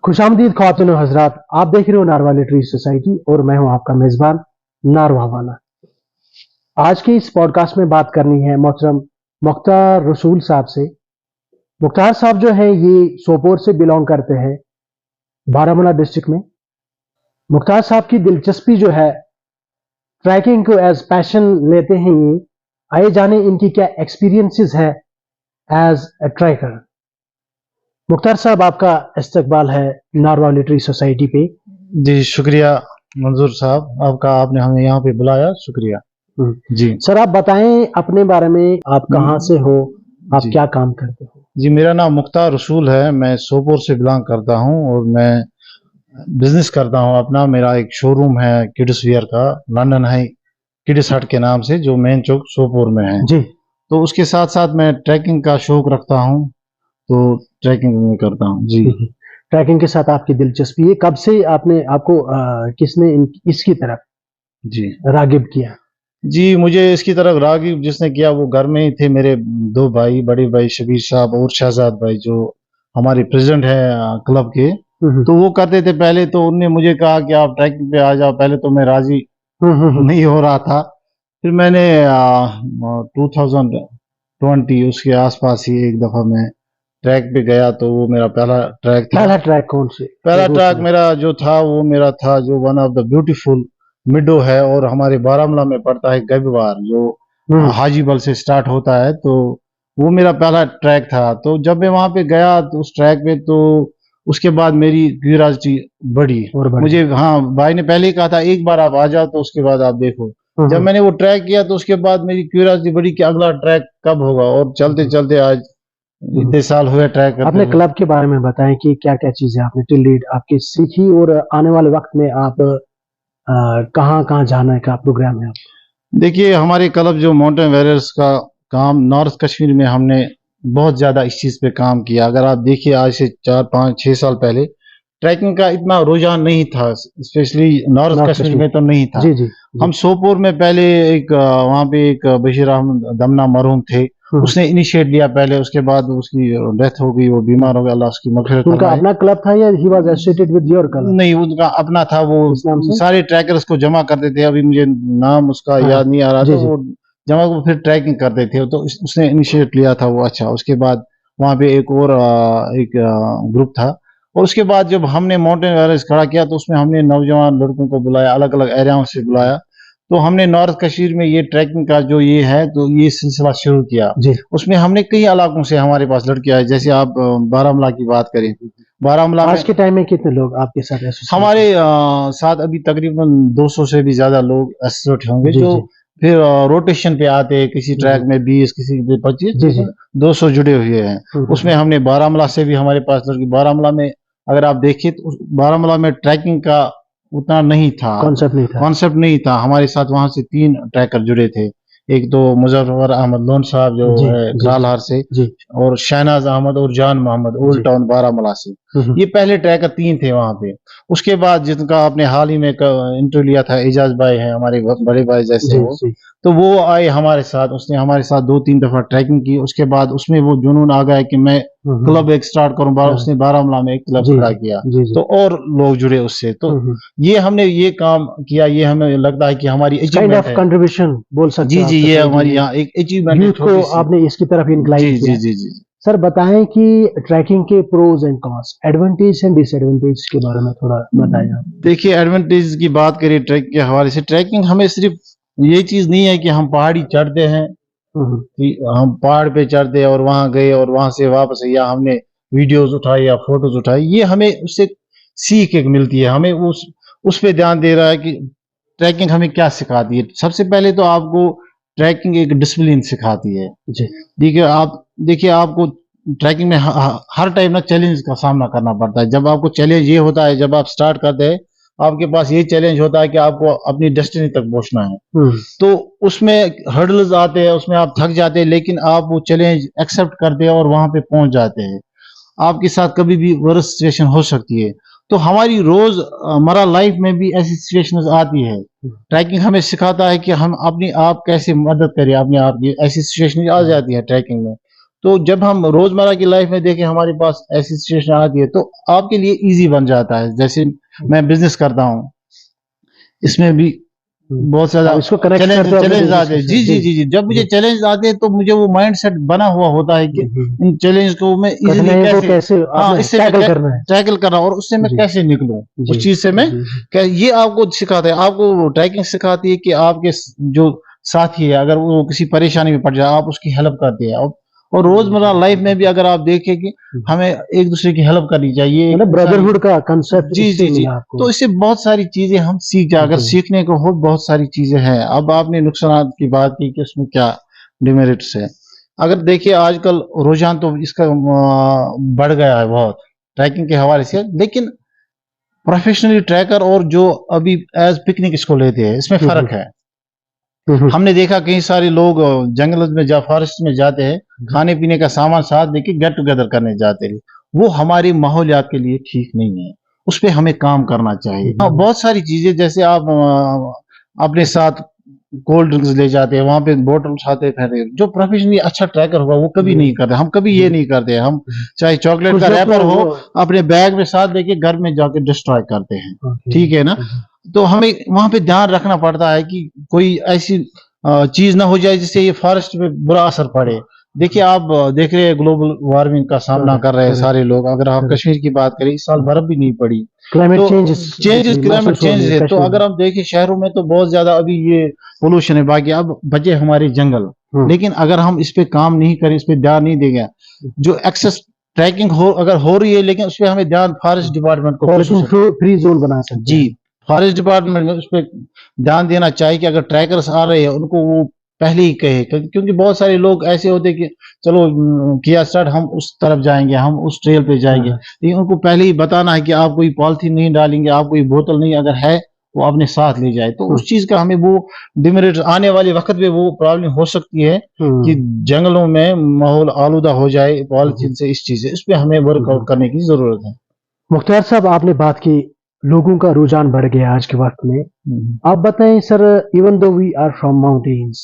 खुशामदीद ख्वातीन और हजरात, आप देख रहे हो नारवा लिटरेरी सोसाइटी और मैं हूं आपका मेजबान नारवा वाला। आज के इस पॉडकास्ट में बात करनी है मोहतरम मुख्तार रसूल साहब से। मुख्तार साहब जो है ये सोपोर से बिलोंग करते हैं, बारामूला डिस्ट्रिक्ट में। मुख्तार साहब की दिलचस्पी जो है ट्रैकिंग को एज पैशन लेते हैं ये। आइए जाने इनकी क्या एक्सपीरियंसेस है एज ए ट्रैकर। मुख्तार साहब, आपका इस्तकबाल है नारवा लिटरेरी सोसाइटी पे। जी शुक्रिया मंजूर साहब, आपने हमें यहाँ पे बुलाया, शुक्रिया जी। सर, आप बताएं अपने बारे में, आप कहाँ से हो, आप जी। क्या काम करते हो? जी, मेरा नाम मुख्तार रसूल है, मैं सोपोर से बिलोंग करता हूँ और मैं बिजनेस करता हूँ अपना। मेरा एक शोरूम है किड्स वियर का, लंदन हाई किड्स हट के नाम से, जो मेन चौक सोपोर में है जी। तो उसके साथ साथ मैं ट्रैकिंग का शौक रखता हूँ, तो ट्रैकिंग में करता हूँ जी। ट्रैकिंग के साथ आपकी दिलचस्पी है, कब से आपको किसने इसकी तरफ जी रागिब किया? जी, मुझे इसकी तरफ रागिब जिसने किया वो घर में ही थे मेरे दो भाई, बड़े भाई शबीर साहब और शहजाद भाई, जो हमारे प्रेसिडेंट है क्लब के। तो वो करते थे पहले, तो उनने मुझे कहा कि आप ट्रैकिंग पे आ जाओ। पहले तो मैं राजी नहीं हो रहा था, फिर मैंने 2020 उसके आसपास ही एक दफा मैं ट्रैक पे गया, तो वो मेरा पहला ट्रैक था। पहला ट्रैक कौन से? पहला ट्रैक मेरा जो था वो मेरा था जो वन ऑफ द ब्यूटीफुल मिडो है, और हमारे बारामूला में पड़ता है गबिवार, जो हाजीबल से स्टार्ट होता है। तो वो मेरा पहला ट्रैक था। तो जब मैं वहां पे गया तो उस ट्रैक पे, तो उसके बाद मेरी क्यूरियोसिटी बढ़ी। मुझे, हाँ, भाई ने पहले ही कहा था एक बार आप आ जाओ तो उसके बाद आप देखो। जब मैंने वो ट्रैक किया तो उसके बाद मेरी क्यूरियोसिटी बढ़ी कि अगला ट्रैक कब होगा, और चलते चलते आज इतने साल हुए ट्रैक करते। अपने क्लब के बारे में बताएं कि क्या क्या चीजें आपने टिल डेट आपकी सीखी, और आने वाले वक्त में आप कहाँ कहाँ जाने का प्रोग्राम है? देखिए, हमारे क्लब जो माउंटेन वॉरियर्स का काम नॉर्थ कश्मीर में, हमने बहुत ज़्यादा इस चीज़ पे काम किया। अगर आप देखिए, आज से 4-5-6 साल पहले ट्रैकिंग का इतना रुझान नहीं था, स्पेशली नॉर्थ कश्मीर में तो नहीं था। जी, जी, हम सोपोर में पहले वहाँ पे एक बशीर अहमद दमना मरहूम थे, उसने इनिशिएट लिया पहले, उसके बाद उसकी डेथ हो गई, वो बीमार हो गया, अल्लाह उसकी मग़फ़िरत उनका फरमाए। अपना क्लब था या he was associated with your club? नहीं, उनका अपना था, वो सारे ट्रैकर्स को जमा करते थे। अभी मुझे नाम उसका याद नहीं आ रहा, तो वो जमा को फिर ट्रैकिंग करते थे। तो उसने इनिशिएट लिया था वो। अच्छा, उसके बाद वहाँ पे एक और एक ग्रुप था, और उसके बाद जब हमने माउंटेन वॉरियर्स खड़ा किया तो उसमें हमने नौजवान लड़कों को बुलाया, अलग अलग एरियाओं से बुलाया। तो हमने नॉर्थ कश्मीर में ये ट्रैकिंग का जो ये है, तो ये सिलसिला शुरू किया। उसमें हमने कई इलाकों से हमारे पास लड़के आए। जैसे आप बारामूला की बात करें, बारामूला आज के टाइम में कितने लोग आपके साथ एसोसिएट? हमारे साथ अभी तकरीबन 200 से भी ज्यादा लोग एसोसिएट होंगे, जो फिर रोटेशन पे आते हैं। किसी ट्रैक में 20, किसी पे 25, 200 जुड़े हुए हैं। उसमें हमने बारामूला से भी हमारे पास लड़के। बारामूला में अगर आप देखिए तो बारामूला में ट्रैकिंग का उतना नहीं था, कॉन्सेप्ट नहीं था। हमारे साथ वहां से 3 ट्रैकर जुड़े थे। एक तो मुजफ्फर अहमद लोन साहब जो है ग्रालहार से, और शहनाज अहमद और जान मोहम्मद ओल्ड टाउन बारामूला से। ये पहले ट्रैकर 3 थे वहां पे। उसके बाद जिनका आपने हाल ही में इंटरव्यू लिया था, एजाज भाई है हमारे बड़े भाई जैसे वो, तो वो आए हमारे साथ। उसने हमारे साथ 2-3 दफा ट्रैकिंग की। उसके बाद उसमें वो जुनून आ गया कि मैं क्लब एक स्टार्ट करूं। उसने बारामूला में एक क्लब खड़ा किया, तो और लोग जुड़े उससे। तो ये हमने ये काम किया, ये हमें लगता है कि हमारी अचीवमेंट है, कंट्रीब्यूशन बोल सकते हैं। जी, ये हमारी यहाँ एक अचीवमेंट है को आपने इसकी तरफ इंक्लाइन किया। जी। सर, बताएं कि ट्रैकिंग के pros and cons, advantage and disadvantage के बारे में थोड़ा बताएं आप। देखिए, एडवांटेज की बात करें ट्रैक के हवाले से, ट्रैकिंग हमें सिर्फ ये चीज नहीं है कि हम पहाड़ी चढ़ते हैं, कि हम पहाड़ पे चढ़ते हैं और वहां गए और वहां से वापस, या हमने वीडियोस उठाए या फोटोज उठाए। ये हमें उससे सीख एक मिलती है। हमें उस पे ध्यान दे रहा है कि ट्रैकिंग हमें क्या सिखाती है। सबसे पहले तो आपको ट्रैकिंग एक डिसिप्लिन सिखाती है। देखिए आपको ट्रैकिंग में हर टाइम ना चैलेंज का सामना करना पड़ता है। जब आपको चैलेंज ये होता है, जब आप स्टार्ट करते हैं, आपके पास ये चैलेंज होता है कि आपको अपनी डेस्टिनी तक पहुंचना है। तो उसमें हर्डल्स आते हैं, उसमें आप थक जाते हैं, लेकिन आप वो चैलेंज एक्सेप्ट करते हैं और वहां पे पहुंच जाते हैं। आपके साथ कभी भी वर्स्ट सिचुएशन हो सकती है। तो हमारी रोज हमारा लाइफ में भी ऐसी सिचुएशंस आती है। ट्रैकिंग हमें सिखाता है कि हम अपनी आप कैसे मदद करें अपने आप की। ऐसी सिचुएशन आ जाती है ट्रैकिंग में, तो जब हम रोजमर्रा की लाइफ में देखें हमारे पास ऐसी सिचुएशन आती है तो आपके लिए इजी बन जाता है। जैसे मैं बिजनेस करता हूँ, इसमें भी बहुत ज्यादा आप इसको कनेक्ट चैलेंज करते हो अपने चैलेंज बिजनेस आते हैं। से। जी जी जी जी जी, जब मुझे जी। चैलेंज आते हैं तो मुझे वो माइंड सेट बना हुआ होता है कि इन चैलेंज को मैं इजीली कठिनाइयों को कैसे, कैसे हाँ, आपने इससे मैं टैकल करना है। टैकल कर रहा हूँ और उससे मैं जी कैसे निकलूं, जी उस चीज से मैं जी ये आपको सिखाता है। आपको ट्रैकिंग सिखाती है कि आपके जो साथी है अगर वो किसी परेशानी में पड़ जाए आप उसकी हेल्प करते हैं। और रोजमर्रा लाइफ में भी अगर आप देखें कि हमें एक दूसरे की हेल्प करनी चाहिए, एक मतलब इंसानी, ब्रदरहुड का कंसेप्ट जी इससे जी जी, मिला आपको। तो इससे बहुत सारी चीजें हम सीख जाए। अगर जी सीखने को हो बहुत सारी चीजें हैं। अब आपने नुकसान की बात की कि उसमें क्या डिमेरिट्स है। अगर देखिए आजकल रुझान तो इसका बढ़ गया है बहुत ट्रैकिंग के हवाले से, लेकिन प्रोफेशनली ट्रैकर और जो अभी एज पिकनिक इसको लेते हैं इसमें फर्क है। हम्म। हमने देखा कई सारे लोग जंगल में फॉरेस्ट में जाते हैं, खाने पीने का सामान साथ लेके गेट टुगेदर करने जाते हैं। वो हमारी माहौलियात के लिए ठीक नहीं है, उस पर हमें काम करना चाहिए। हाँ, बहुत सारी चीजें जैसे आप अपने साथ कोल्ड ड्रिंक्स ले जाते हैं, वहां पे बोतल उठाते फिर जो प्रोफेशनली अच्छा ट्रैकर होगा वो कभी नहीं करते। हम कभी ये नहीं करते। हम चाहे चॉकलेट कुछ का लोग रैपर तो हो वो अपने बैग में साथ लेके घर में जाके डिस्ट्रॉय करते हैं। ओके। ठीक है ना? तो हमें वहां पे ध्यान रखना पड़ता है कि कोई ऐसी चीज ना हो जाए जिससे ये फॉरेस्ट पे बुरा असर पड़े। देखिए आप देख रहे हैं ग्लोबल वार्मिंग का सामना कर रहे हैं सारे लोग। अगर आप कश्मीर की बात करें इस साल बर्फ भी नहीं पड़ी, क्लाइमेट तो चेंजेस क्लाइमेट महसूस हो रही चेंजेस है है। तो कश्मीर में। अगर हम देखें शहरों में तो बहुत ज्यादा अभी ये पोल्यूशन है, बाकी अब बचे हमारे जंगल। लेकिन अगर हम इस पे काम नहीं करें, इस पे ध्यान नहीं देंगे, जो एक्सेस ट्रैकिंग हो अगर हो रही है लेकिन उस पर हमें ध्यान फॉरेस्ट डिपार्टमेंट को पॉलिथीन फ्री जोन बना सकते जी, हैं। फॉरेस्ट डिपार्टमेंट में उस पे ध्यान देना चाहिए कि अगर ट्रैकर्स आ रहे हैं उनको वो पहले ही कहे, क्योंकि बहुत सारे लोग ऐसे होते हैं कि चलो किया स्टार्ट, हम उस तरफ जाएंगे, हम उस ट्रेल पे जाएंगे, लेकिन उनको पहले ही बताना है कि आप कोई पॉलिथीन नहीं डालेंगे, आप कोई बोतल नहीं, अगर है वो अपने साथ ले जाए। तो उस चीज का हमें वो डिमेरिट आने वाले वक्त पे वो प्रॉब्लम हो सकती है कि जंगलों में माहौल आलूदा हो जाए पॉलिथीन से। इस चीज से इस पे हमें वर्कआउट करने की जरूरत है। मुख्तार साहब आपने बात की लोगों का रुझान बढ़ गया आज के वक्त में। आप बताएं sir, even though we are from mountains,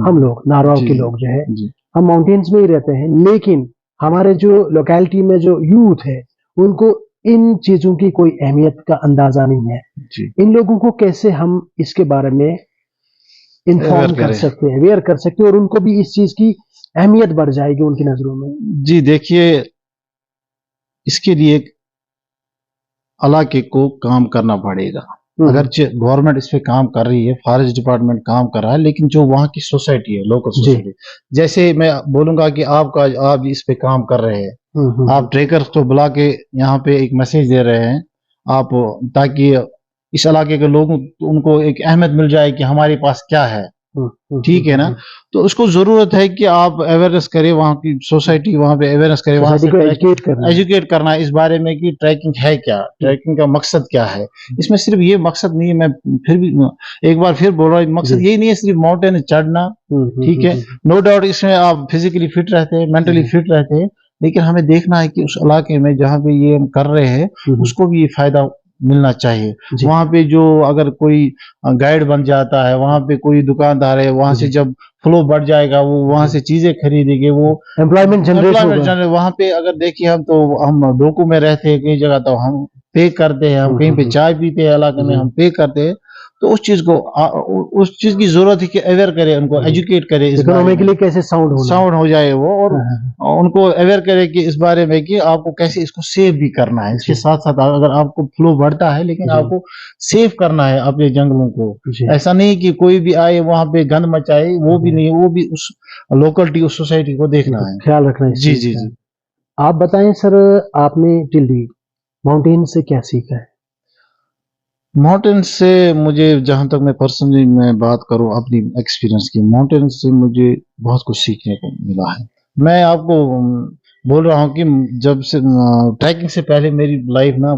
हम लोग नारवाल जी के लोग जो है जी हम माउंटेन्स में ही रहते हैं, लेकिन हमारे जो लोकेलिटी में जो यूथ है उनको इन चीजों की कोई अहमियत का अंदाजा नहीं है। जी, इन लोगों को कैसे हम इसके बारे में इन्फॉर्म अवेयर कर करें। सकते हैं, अवेयर कर सकते हैं, और उनको भी इस चीज की अहमियत बढ़ जाएगी उनकी नजरों में। जी देखिए, इसके लिए एक इलाके को काम करना पड़ेगा। अगर गवर्नमेंट इस पे काम कर रही है, फॉरेस्ट डिपार्टमेंट काम कर रहा है, लेकिन जो वहाँ की सोसाइटी है, लोकल जी। सोसाइटी, जैसे मैं बोलूंगा कि आप इस पे काम कर रहे हैं, आप ट्रेकर्स को बुला के यहाँ पे एक मैसेज दे रहे हैं आप, ताकि इस इलाके के लोगों उनको एक अहमियत मिल जाए कि हमारे पास क्या है। ठीक है ना? तो उसको जरूरत है कि आप अवेयरनेस करें, वहाँ की सोसाइटी वहाँ पे अवेयरनेस करे, वहाँ से एजुकेट करना है इस बारे में कि ट्रैकिंग है क्या, ट्रैकिंग का मकसद क्या है। इसमें सिर्फ ये मकसद नहीं है, मैं फिर भी एक बार फिर बोल रहा हूँ, मकसद ये नहीं है सिर्फ माउंटेन चढ़ना। ठीक है, नो डाउट इसमें आप फिजिकली फिट रहते हैं, मेंटली फिट रहते हैं, लेकिन हमें देखना है कि उस इलाके में जहाँ पे ये हम कर रहे हैं उसको भी ये फायदा मिलना चाहिए। वहां पे जो अगर कोई गाइड बन जाता है, वहां पे कोई दुकानदार है, वहां से जब फ्लो बढ़ जाएगा, वो वहां से चीजें खरीदेंगे, वो एम्प्लॉयमेंट जनरेट वहां पे अगर देखिए हम डोकू में रहते हैं कई जगह, तो हम पे करते हैं, हम कहीं पे चाय पीते हैं इलाके में, हम पे करते हैं। तो उस चीज को उस चीज की जरूरत है कि अवेयर करे, उनको एजुकेट करे, इकोनॉमिकली कैसे साउंड हो जाए वो, और उनको अवेयर करे कि इस बारे में कि आपको कैसे इसको सेव भी करना है। इसके साथ साथ अगर आपको फ्लो बढ़ता है, लेकिन आपको सेव करना है अपने जंगलों को। ऐसा नहीं कि कोई भी आए वहां पे गंद मचाए, वो भी नहीं, वो भी उस लोकलिटी उस सोसाइटी को देखना है, ख्याल रखना है। जी जी जी। आप बताएं सर, आपने टिल्डी माउंटेन से क्या सीखा है? माउंटेन से मुझे, जहां तक मैं पर्सनली मैं बात करूं अपनी एक्सपीरियंस की, माउंटेन से मुझे बहुत कुछ सीखने को मिला है। मैं आपको बोल रहा हूं कि जब से ट्रैकिंग से पहले मेरी लाइफ ना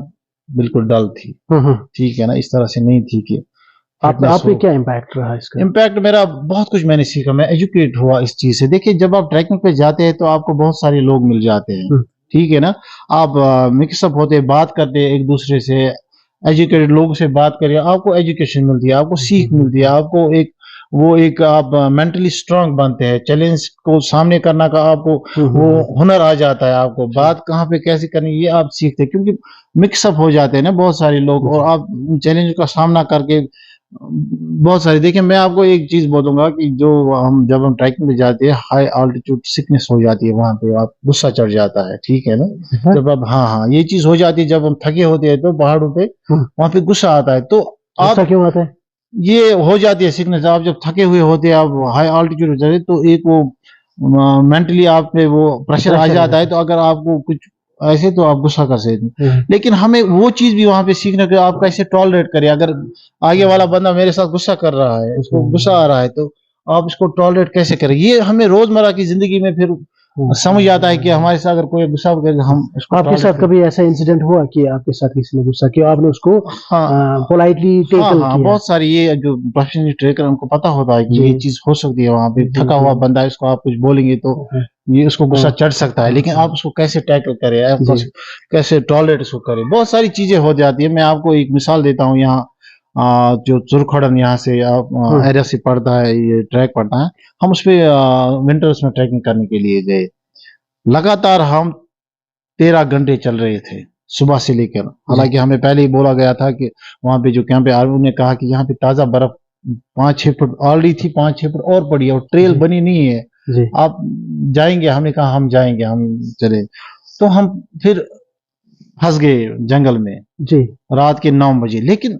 बिल्कुल डल थी। ठीक है ना, इस तरह से नहीं थी कि आप पे क्या इम्पैक्ट रहा इसका? इम्पैक्ट मेरा बहुत कुछ मैंने सीखा, मैं एजुकेट हुआ इस चीज से। देखिए जब आप ट्रैकिंग पे जाते हैं तो आपको बहुत सारे लोग मिल जाते हैं, ठीक है ना, आप मिक्सअप होते हैं, बात करते हैं एक दूसरे से, एजुकेटेड लोगों से बात करिए, आपको एजुकेशन मिलती है, आपको सीख मिलती है, आपको एक वो एक आप मेंटली स्ट्रांग बनते हैं, चैलेंज को सामने करना का आपको वो हुनर आ जाता है, आपको बात कहाँ पे कैसे करनी ये आप सीखते हैं, क्योंकि मिक्सअप हो जाते हैं ना बहुत सारे लोग, और आप चैलेंज का सामना करके बहुत सारी। देखिए मैं आपको एक चीज बोलूंगा कि जो हम जब हम ट्रैकिंग पे जाते हैं, हाई ऑल्टीट्यूड सिकनेस हो जाती है वहां पे, आप गुस्सा चढ़ जाता है, ठीक है ना, जब आप हाँ हाँ ये चीज हो जाती है, जब हम थके होते हैं तो पहाड़ों पे वहां पे गुस्सा आता है, तो गुस्सा आप क्यों आता है? ये हो जाती है सिकनेस, आप जब थके हुए होते हैं, आप हाई ऑल्टीट्यूड हो जाते हैं, तो एक वो मेंटली आप पे वो प्रेशर आ जाता है, तो अगर आपको कुछ ऐसे तो आप गुस्सा कर सकते हैं। लेकिन हमें वो चीज भी वहां पे सीखना कि आप कैसे टॉलरेट करें, अगर आगे वाला बंदा मेरे साथ गुस्सा कर रहा है, उसको गुस्सा आ रहा है, तो आप इसको टॉलरेट कैसे करें, ये हमें रोजमर्रा की जिंदगी में फिर समझ आता है कि हमारे साथ अगर कोई गुस्सा करे हम उसको आपके साथ कभी ऐसा इंसिडेंट हुआ कि आपके साथ किसी ने गुस्सा किया, आपने उसको पोलाइटली टैकल हाँ किया? बहुत सारी, ये जो प्रोफेशनल ट्रेकर उनको पता होता है कि ये चीज हो सकती है, वहां पे थका हुआ बंदा है, इसको आप कुछ बोलेंगे तो ये उसको गुस्सा चढ़ सकता है, लेकिन आप उसको कैसे टैकल करें, आप कैसे टॉलरेट उसको करें, बहुत सारी चीजें हो जाती है। मैं आपको एक मिसाल देता हूँ, यहाँ जो चुरखड़न यहाँ से एरिया से पड़ता है, ये ट्रैक पड़ता है, हम उस पे विंटर्स में ट्रैकिंग करने के लिए गए। लगातार हम 13 घंटे चल रहे थे सुबह से लेकर, हालांकि हमें पहले ही बोला गया था कि वहां पे जो कैंप आर्मी ने कहा कि यहाँ पे ताजा बर्फ 5-6 फुट ऑलरेडी थी, 5-6 फुट और पड़ी है, और ट्रेल बनी नहीं है, आप जाएंगे? हमने कहा हम जाएंगे, हम चले। तो हम फिर फंस गए जंगल में जी रात के 9 बजे। लेकिन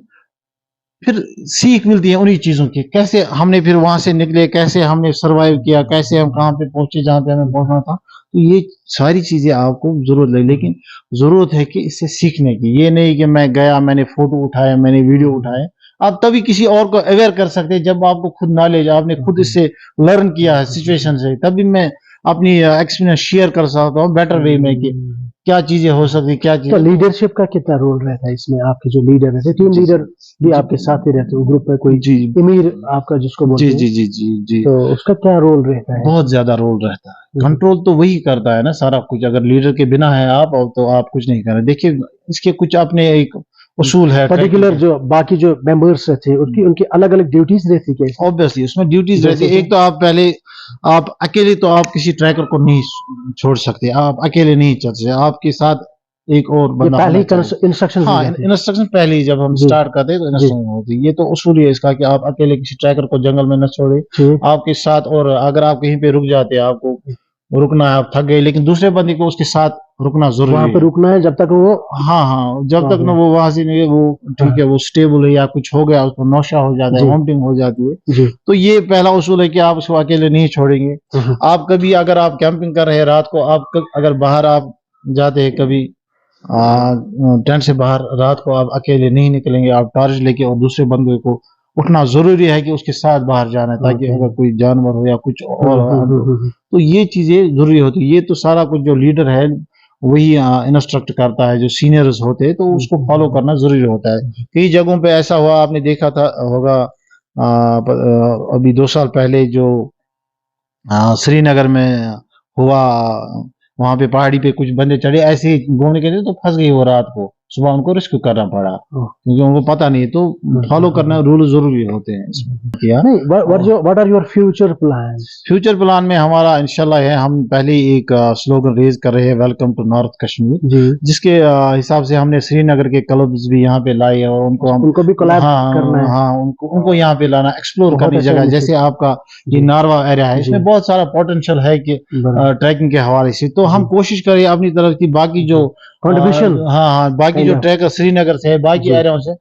फिर सीख मिलती है उन्हीं चीजों की, कैसे हमने फिर वहां से निकले, कैसे हमने सरवाइव किया, कैसे हम कहाँ पे पहुंचे जहाँ पे हमें पहुंचना था। तो ये सारी चीजें आपको जरूरत लगे, लेकिन जरूरत है कि इससे सीखने की, ये नहीं कि मैं गया मैंने फोटो उठाया मैंने वीडियो उठाए। आप तभी किसी और को अवेयर कर सकते हैं जब आपको खुद नॉलेज, आपने खुद इससे लर्न किया है सिचुएशन से, तभी मैं अपनी एक्सपीरियंस शेयर कर सकता हूँ बेटर वे में कि क्या चीजें हो सकती, क्या तो चीजें। लीडरशिप का कितना रोल रहता है इसमें? आपके जो लीडर रहते हैं, टीम लीडर भी आपके साथ ही रहते हो, ग्रुप में कोई जी अमीर आपका जिसको बोलते जी हैं, जी जी जी जी तो उसका क्या रोल रहता है? बहुत ज्यादा रोल रहता है, कंट्रोल तो वही करता है ना सारा कुछ, अगर लीडर के बिना है आप तो आप कुछ नहीं कर रहे। देखिए इसके कुछ अपने एक उसूल है, पर्टिकुलर जो बाकी जो मेंबर्स रहते हैं उनकी उनकी अलग अलग ड्यूटीज रहती है क्या? ऑब्वियसली उसमें ड्यूटीज रहती है। एक तो आप पहले आप अकेले तो आप किसी ट्रैकर को नहीं छोड़ सकते, आप अकेले नहीं चल सकते, आपके साथ एक और बंदा पहले इंस्ट्रक्शन, हाँ इंस्ट्रक्शन पहले ही जब हम स्टार्ट करते हैं तो इंस्ट्रक्शन होती है। ये तो उसूल है इसका कि आप अकेले किसी ट्रैकर को जंगल में न छोड़े, आपके साथ, और अगर आप कहीं पे रुक जाते हैं, आपको रुकना है, आप थक गए, लेकिन दूसरे बंदे को उसके साथ रुकना जरूरी है, वहां पे रुकना है जब तक वो हाँ जब तक ना वो वहां से नहीं वो ठीक है, वो स्टेबल है, या कुछ हो गया उसको नौशा हो जाता है, वॉमिटिंग हो जाती है, तो ये पहला उसूल है कि आप उसको अकेले नहीं छोड़ेंगे। आप कभी अगर आप कैंपिंग कर रहे हैं रात को, आप अगर बाहर आप जाते हैं कभी टेंट से बाहर, रात को आप अकेले नहीं निकलेंगे, आप टॉर्च लेके, और दूसरे बंदे को उठना जरूरी है कि उसके साथ बाहर जाना है, ताकि अगर कोई जानवर हो या कुछ और तो ये चीजें जरूरी होती है। ये तो सारा कुछ जो लीडर है वही इंस्ट्रक्ट करता है, जो सीनियर्स होते हैं तो उसको फॉलो करना जरूरी होता है। कई जगहों पे ऐसा हुआ, आपने देखा था होगा अभी 2 साल पहले जो श्रीनगर में हुआ, वहां पे पहाड़ी पे कुछ बंदे चढ़े ऐसे ही घूमने के लिए, तो फंस गई वो रात को, सुबह उनको रेस्क्यू करना पड़ा क्योंकि उनको पता नहीं, तो फॉलो करना रूल जरूरी होते हैं इसमें। क्या what are your future plan? Future plan में हमारा इंशाल्लाह है, हम पहले ही एक स्लोगन रेज कर रहे हैं, वेलकम टू नॉर्थ कश्मीर, जिसके हिसाब से हमने श्रीनगर के क्लब्स भी यहाँ पे लाए हैं, और उनको भी कोलैब करना है। हाँ उनको यहाँ पे लाना, एक्सप्लोर करनी जगह, जैसे आपका ये नारवा एरिया है, इसमें बहुत सारा पोटेंशियल है कि ट्रैकिंग के हवाले से, तो हम कोशिश करें अपनी तरफ की, बाकी जो कंट्रीब्यूशन हाँ बाकी जो ट्रैकर श्रीनगर से है, बाकी एरिया से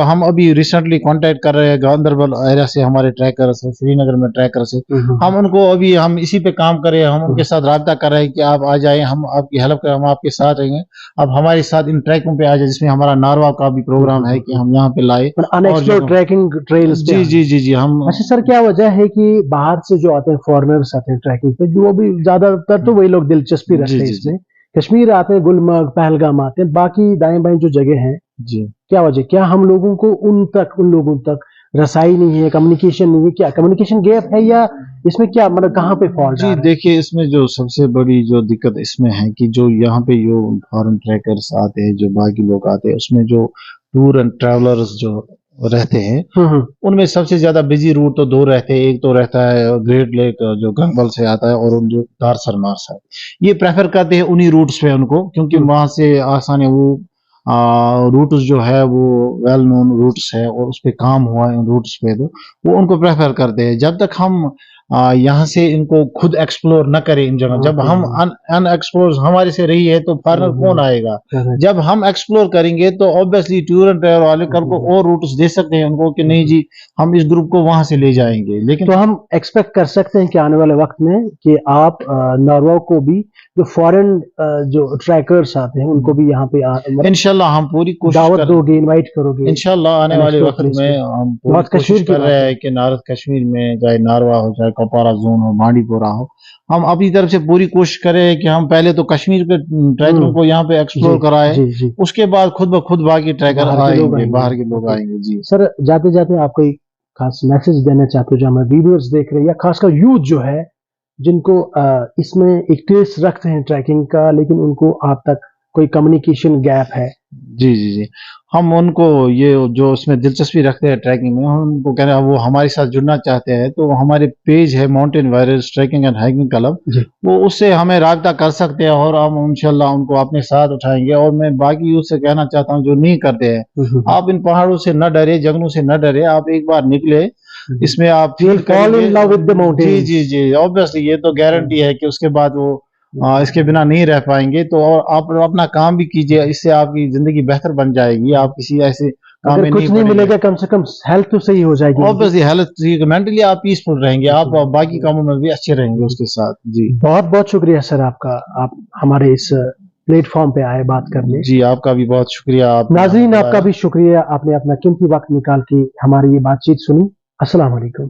हम अभी रिसेंटली कांटेक्ट कर रहे हैं, गांधरबल एरिया से हमारे ट्रैकर्स है, श्रीनगर में ट्रैकर्स है, हम उनको अभी हम इसी पे काम कर रहे हैं, हम उनके साथ राब्ता कर रहे हैं कि आप आ जाए, हम आपकी हेल्प करें, हम आपके साथ रहेंगे, आप हमारे साथ इन ट्रैकों पे आ जाए, जिसमें हमारा नारवा का भी प्रोग्राम है कि हम यहाँ पे लाए अनएक्सप्लोर्ड ट्रैकिंग ट्रेल्स। जी हम। अच्छा सर, क्या वजह है कि बाहर से जो आते हैं फॉरेनर्स आते हैं ट्रैकिंग पे, वो भी ज्यादातर तो वही लोग दिलचस्पी रखते हैं इसमें, कश्मीर आते हैं, गुलमर्ग पहलगाम आते हैं, बाकी दाएं बाएं जो जगह हैं जी, क्या वजह, क्या हम लोगों को उन लोगों तक रसाई नहीं है, कम्युनिकेशन नहीं है, क्या कम्युनिकेशन गैप है, या इसमें क्या मतलब कहाँ पे फॉल्ट? जी देखिए, इसमें जो सबसे बड़ी जो दिक्कत इसमें है कि जो यहाँ पे जो फॉरेन ट्रैकर्स आते हैं, जो बाकी लोग आते हैं, उसमें जो टूर एंड ट्रैवलर्स जो रहते हैं उनमें सबसे ज्यादा बिजी रूट तो दो रहते हैं। एक तो रहता है ग्रेट लेक जो गंगबल से आता है, और जो दार सरमार से, ये प्रेफर करते हैं उन्हीं रूट्स पे उनको, क्योंकि वहां से आसान है। वो रूट्स जो है वो वेल नोन रूट्स है और उस पे काम हुआ है इन रूट्स पे, तो वो उनको प्रेफर करते हैं। जब तक हम यहाँ से इनको खुद एक्सप्लोर न करें इन जगह, जब हम अनएक्सप्लोर हमारे से रही है तो फॉरनर कौन आएगा? जब हम एक्सप्लोर करेंगे तो ऑब्वियसली टूर एंड ट्रैवल वाले कल को और रूट्स दे सकते हैं उनको कि नहीं जी हम इस ग्रुप को वहां से ले जाएंगे। लेकिन तो हम एक्सपेक्ट कर सकते हैं कि आने वाले वक्त में कि आप नॉर्वे को भी जो फॉरेन जो ट्रैकर्स आते हैं उनको भी यहाँ पे इंशाल्लाह हम पूरी कोशिश दावत दोगे, इनवाइट करोगे इंशाल्लाह आने वाले वक्त में। हम पूरी कोशिश कर रहे हैं कि नॉर्थ कश्मीर में चाहे नारवा हो, चाहे कपवारा जोन हो, बांडीपोरा हो, हम अपनी तरफ से पूरी कोशिश करें कि हम पहले तो कश्मीर के ट्रैकरों को यहाँ पे एक्सप्लोर कराएं, उसके बाद खुद ब खुद बाकी ट्रैकर आएंगे, बाहर के लोग आएंगे। जी सर, जाते जाते आप कोई खास मैसेज देना चाहते हो जो हमारे वीडियोस देख रहे हैं, या खासकर यूथ जो है जिनको इसमें इंटरेस्ट रखते हैं ट्रैकिंग का, लेकिन उनको आप तक कोई कम्युनिकेशन गैप है? जी जी जी, हम उनको ये जो इसमें दिलचस्पी रखते हैं ट्रैकिंग में, हम उनको कह रहे हैं वो हमारे साथ जुड़ना चाहते हैं तो हमारे पेज है mountain warriors trekking and hiking club, वो उससे हमें राब्ता कर सकते हैं और हम इंशाल्लाह उनको अपने साथ उठाएंगे। और मैं बाकी यूथ से कहना चाहता हूँ जो नहीं करते हैं, आप इन पहाड़ों से न डरे, जंगलों से न डरे, आप एक बार निकले, इसमें आप फील करेंगे। जी जी जी, ऑब्वियसली ये तो गारंटी है कि उसके बाद वो इसके बिना नहीं रह पाएंगे। तो और आप अपना काम भी कीजिए, इससे आपकी जिंदगी बेहतर बन जाएगी। आप किसी ऐसे काम में कुछ नहीं मिलेगा, कम से कम हेल्थ तो सही हो जाएगी। ऑब्वियसली हेल्थ, मेंटली आप पीसफुल रहेंगे, आप बाकी कामों में भी अच्छे रहेंगे उसके साथ। जी बहुत बहुत शुक्रिया सर आपका, आप हमारे इस प्लेटफॉर्म पे आए बात करने। जी आपका भी बहुत शुक्रिया। आप नाज़रीन आपका भी शुक्रिया, आपने अपना कीमती वक्त निकाल के हमारी ये बातचीत सुनी। अस्सलाम वालेकुम।